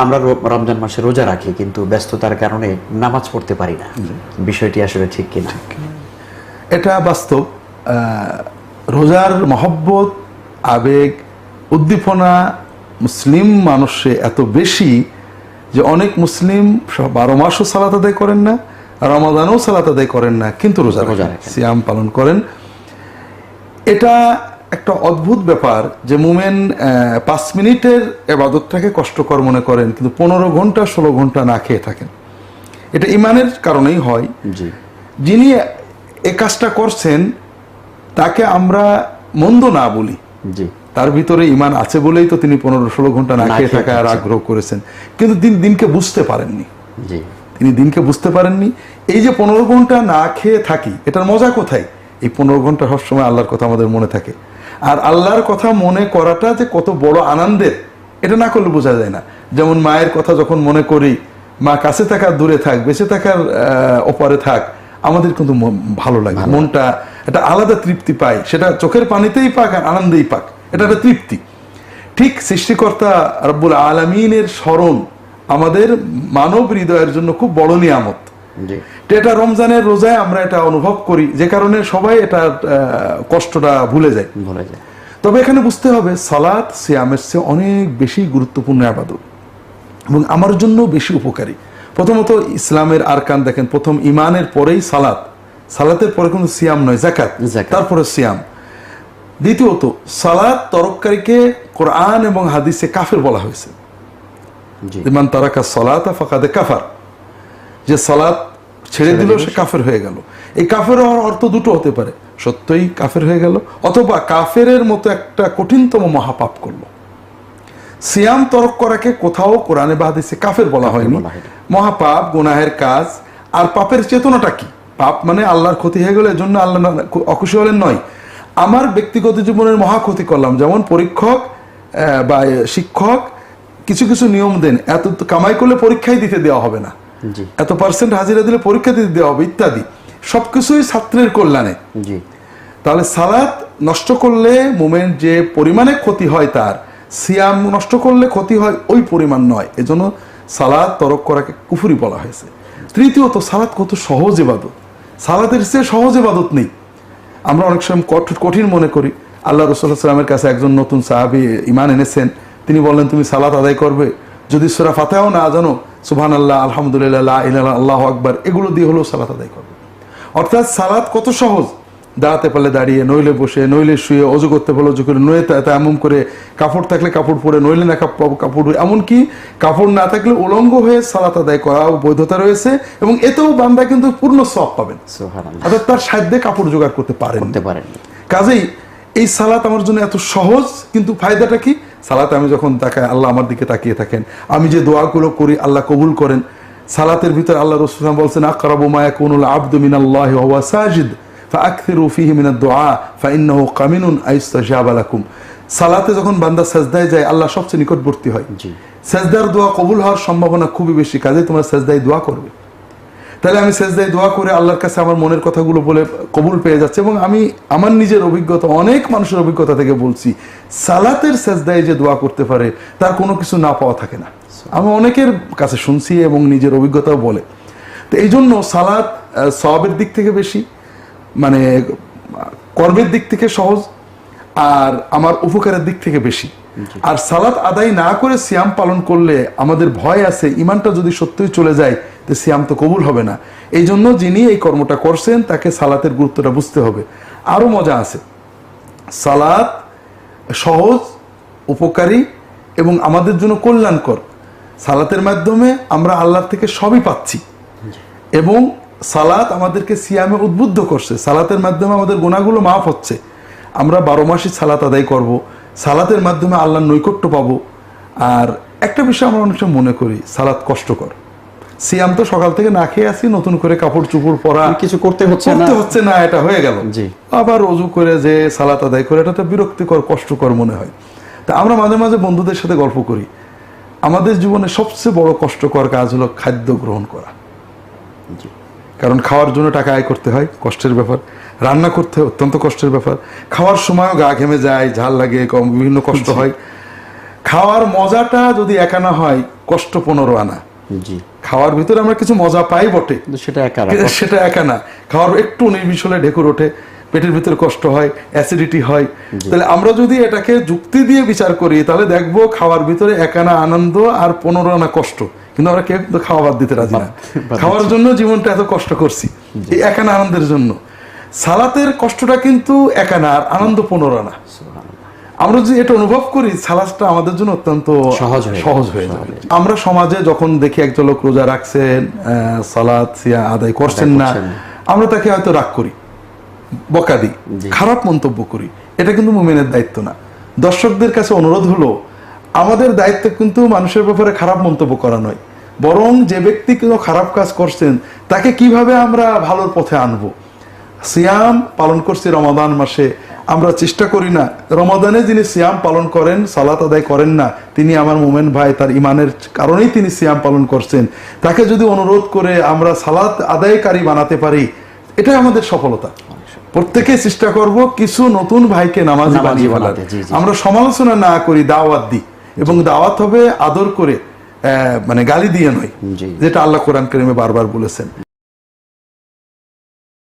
আমরা রমজান মাসে রোজা রাখি কিন্তু ব্যস্ততার কারণে নামাজ পড়তে পারি না, বিষয়টি আসলে ঠিক কিনা? এটা বাস্তব। রোজার মহব্বত, আবেগ, উদ্দীপনা মুসলিম মানুষে এত বেশি যে অনেক মুসলিম 12 মাসও সালাত আদায় করেন না, রমাদানও সালাত আদায় করেন না, কিন্তু রোজা রাখেন, সিয়াম পালন করেন। এটা একটা অদ্ভুত ব্যাপার যে মোমেন 5 মিনিটের ইবাদতটাকে কষ্টকর মনে করেন, কিন্তু 15 ঘন্টা 16 ঘন্টা না খেয়ে থাকেন। এটা ইমানের কারণেই হয়। যিনি এ কাজটা করছেন তাকে আমরা মন্দ না বলি, তার ভিতরে ইমান আছে বলেই তো তিনি 15-16 ঘন্টা না খেয়ে থাকার আগ্রহ করেছেন, কিন্তু দিনকে বুঝতে পারেননি। তিনি দিনকে বুঝতে পারেননি। এই যে 15 ঘন্টা না খেয়ে থাকি, এটার মজা কোথায়? এই 15 ঘন্টা সবসময় আল্লাহর কথা আমাদের মনে থাকে। আর আল্লাহর কথা মনে করাটা যে কত বড় আনন্দের, এটা না করলে বোঝা যায় না। যেমন মায়ের কথা যখন মনে করি, মা কাছে থাক আর দূরে থাক, বেঁচে থাকার ওপারে থাক, আমাদের কিন্তু ভালো লাগে, মনটা একটা আলাদা তৃপ্তি পায়। সেটা চোখের পানিতেই পাক আর আনন্দেই পাক, এটা একটা তৃপ্তি। ঠিক সৃষ্টিকর্তা রব্বুল আলামিনের স্মরণ আমাদের মানব হৃদয়ের জন্য খুব বড় নিয়ামত। এটা রমজানের রোজায় আমরা এটা অনুভব করি, যে কারণে সবাই এটা কষ্টটা ভুলে যায়। তবে এখানে বুঝতে হবে সালাত সিয়ামের চেয়ে অনেক বেশি গুরুত্বপূর্ণ ইবাদত এবং আমার জন্য বেশি উপকারী। প্রথমত ইসলামের আরকান দেখেন, প্রথম ইমানের পরেই সালাত, সালাতের পরে কিন্তু সিয়াম নয়, যাকাত, তারপরে সিয়াম। দ্বিতীয়ত সালাত তরককারীকে কোরআন এবং হাদিসে কাফের বলা হয়েছে। মান তারাকা সালাতা ফাকাদ কাফার, যে সালাত ছেড়ে দিল সে কাফের হয়ে গেল। এই কাফের হওয়ার অর্থ দুটো হতে পারে, সত্যই কাফের হয়ে গেল, অথবা কাফেরের মতো একটা কঠিনতম মহাপাপ করলো। সিয়াম তরক করাকে কোথাও কোরআনে বা হাদিসে কাফের বলা হয়নি। মহাপাপ, গুনাহের কাজ। আর পাপের চেতনাটা কি? পাপ মানে আল্লাহর ক্ষতি হয়ে গেলে এজন্য আল্লাহ অখুশি হলেন নয়, আমার ব্যক্তিগত জীবনের মহা ক্ষতি করলাম। যেমন পরীক্ষক বা শিক্ষক কিছু কিছু নিয়ম দেন, এত কামাই করলে পরীক্ষাই দিতে দেওয়া হবে না, এত % হাজিরা দিলে পরীক্ষা দিতে দেওয়া হবে, ইত্যাদি। সবকিছুই ছাত্রের কল্যাণে। তাহলে সালাত নষ্ট করলে মোমেন যে পরিমাণে ক্ষতি হয়, তার সিয়াম নষ্ট করলে ক্ষতি হয় ওই পরিমাণ নয়। এজন্য সালাত তরক করাকে কুফরি বলা হয়েছে। তৃতীয়ত সালাত কত সহজ ইবাদত, সালাতের চেয়ে সহজ ইবাদত নেই। আমরা অনেক সময় কঠিন মনে করি। আল্লাহ রাসূলুল্লাহ সাল্লাল্লাহু আলাইহি ওয়াসাল্লামের কাছে একজন নতুন সাহাবী ঈমান এনেছেন, তিনি বললেন তুমি সালাত আদায় করবে, যদি সূরা ফাতিহাও না জানো, সুবহানাল্লাহ, আলহামদুলিল্লাহ, লা ইলাহা ইল্লাল্লাহ, আল্লাহু আকবার, এগুলো দিয়ে হলেও সালাত আদায় করবে। অর্থাৎ সালাত কত সহজ, দাঁড়াতে পারলে দাঁড়িয়ে, নইলে বসে, নইলে শুয়ে, অজু করতে পারলে অজু করে, নইলে তায়াম্মুম করে, কাপড় থাকলে কাপড় পরে, নইলে না কাপড়, এমনকি কাপড় না থাকলে উলঙ্গ হয়ে সালাত আদায় করাও বৈধতা রয়েছে, এবং এতেও বান্দা কিন্তু পূর্ণ সওয়াব পাবেন। অর্থাৎ তার সাধ্যে কাপড় জোগাড় করতে পারেন। কাজেই এই সালাত আমার জন্য এত সহজ, কিন্তু ফায়দাটা কি? সালাত আমি যখন তাকাই, আল্লাহ আমার দিকে তাকিয়ে থাকেন, আমি যে দোয়াগুলো করি আল্লাহ কবুল করেন। সালাতের ভিতরে আল্লাহ রাসূল বলছেন, আকরাবু মা ইয়াকুনুল আবদু মিনাল্লাহি ওয়া হুয়া সাজিদ ফাআকথিরু ফীহি মিনাদ দুআ ফাইন্নাহু কামিনুন আইস্তাজাবা লাকুম। সালাতে যখন বান্দা সাজদায় যায়, আল্লাহ সবচেয়ে নিকটবর্তী হয়। সাজদার দোয়া কবুল হওয়ার সম্ভাবনা খুবই বেশি, কাজেই তোমরা সাজদায় দোয়া করবে। তাহলে আমি সাজদায় দোয়া করে আল্লাহর কাছে আমার মনের কথাগুলো বলে কবুল পেয়ে যাচ্ছে। এবং আমি আমার নিজের অভিজ্ঞতা, অনেক মানুষের অভিজ্ঞতা থেকে বলছি, সালাতের সাজদায় যে দোয়া করতে পারে তার কোনো কিছু না পাওয়া থাকে না। আমি অনেকের কাছে শুনছি এবং নিজের অভিজ্ঞতাও বলে। তো এই জন্য সালাত সওয়াবের দিক থেকে বেশি, মানে কর্মের দিক থেকে সহজ, আর আমার উপকারের দিক থেকে বেশি। আর সালাত আদায় না করে সিয়াম পালন করলে আমাদের ভয় আছে, ইমানটা যদি সত্যই চলে যায় তো সিয়াম তো কবুল হবে না। এই জন্য যিনি এই কর্মটা করছেন তাকে সালাতের গুরুত্বটা বুঝতে হবে। আরো মজা আছে, সালাত সহজ, উপকারী এবং আমাদের জন্য কল্যাণকর। সালাতের মাধ্যমে আমরা আল্লাহর থেকে সবই পাচ্ছি, এবং সালাত আমাদেরকে সিয়ামে উদ্বুদ্ধ করছে। সালাতের মাধ্যমে আমাদের গুনাহগুলো মাফ হচ্ছে। আমরা 12 মাসই সালাত আদায় করব, সালাতের মাধ্যমে আল্লাহর নৈকট্য পাবো। আর একটা বিষয় আমরা অনেক সময় মনে করি, সালাত কষ্টকর। সিয়াম তো সকাল থেকে না খেয়ে আসি, নতুন করে কাপড় চুপড় পরা, কিছু করতে হচ্ছে না, এটা হয়ে গেল। আবার অজু করে যে সালাত আদায় করে, এটা তো বিরক্তিকর, কষ্টকর মনে হয়। তা আমরা মাঝে মাঝে বন্ধুদের সাথে গল্প করি, আমাদের জীবনে সবচেয়ে বড় কষ্টকর কাজ হলো খাদ্য গ্রহণ করা। কারণ খাওয়ার জন্য টাকা আয় করতে হয়, কষ্টের ব্যাপার। রান্না করতে হয়, অত্যন্ত কষ্টের ব্যাপার। খাওয়ার সময়ও গা ঘেমে যায়, ঝাল লাগে, বিভিন্ন কষ্ট হয়। খাওয়ার মজাটা যদি এক আনা হয়, কষ্ট 15 আনা। জি, খাওয়ার ভিতরে আমরা কিছু মজা পাই বটে, কিন্তু সেটা একা কিন্তু সেটা এক আনা। খাওয়ার একটু নির্বিষ হলে ঢেকুর ওঠে, পেটের ভিতরে কষ্ট হয়, অ্যাসিডিটি হয়। তাহলে আমরা যদি এটাকে যুক্তি দিয়ে বিচার করি, তাহলে দেখবো খাওয়ার ভিতরে এক আনা আনন্দ আর 15 আনা কষ্ট। কিন্তু আমরা কেউ কিন্তু খাওয়া বাদ দিতে রাজি না। খাওয়ার জন্য জীবনটা এত কষ্ট করছি, এই এক আনা আনন্দের জন্য। সালাতের কষ্টটা কিন্তু এক আনা আর আনন্দ 15 আনা। আমরা যদি এটা অনুভব করি, সালাদটা আমাদের জন্য অত্যন্ত সহজ হয়ে যাবে। আমরা সমাজে যখন দেখি একজন লোক রোজা রাখছেন, সালাত আদায় করছেন না, আমরা তাকে হয়তো রাগ করি, বকা দিই, খারাপ মন্তব্য করি। এটা কিন্তু মুমিনের দায়িত্ব না। দর্শকদের কাছে অনুরোধ হলো, আমাদের দায়িত্ব কিন্তু মানুষের ব্যাপারে খারাপ মন্তব্য করা নয়, বরং যে ব্যক্তি কোনো খারাপ কাজ করছেন তাকে কিভাবে আমরা ভালোর পথে আনবো। সিয়াম পালন করছি রমাদান মাসে, আমরা চেষ্টা করি না রমাদানে যিনি সিয়াম পালন করেন, সালাত আদায় করেন না, তিনি আমার মুমিন ভাই, তার ইমানের কারণেই তিনি সিয়াম পালন করছেন, তাকে যদি অনুরোধ করে আমরা সালাত আদায়কারী বানাতে পারি, এটাই আমাদের সফলতা। প্রত্যেকে চেষ্টা করব কিছু নতুন ভাইকে নামাজি বানিয়ে ফেলার। আমরা সমালোচনা না করি, দাওয়াত দিই, এবং দাওয়াত হবে আদর করে, মানে গালি দিয়ে নয়, যেটা আল্লাহ কোরআন কারীমে বারবার বলেছেন।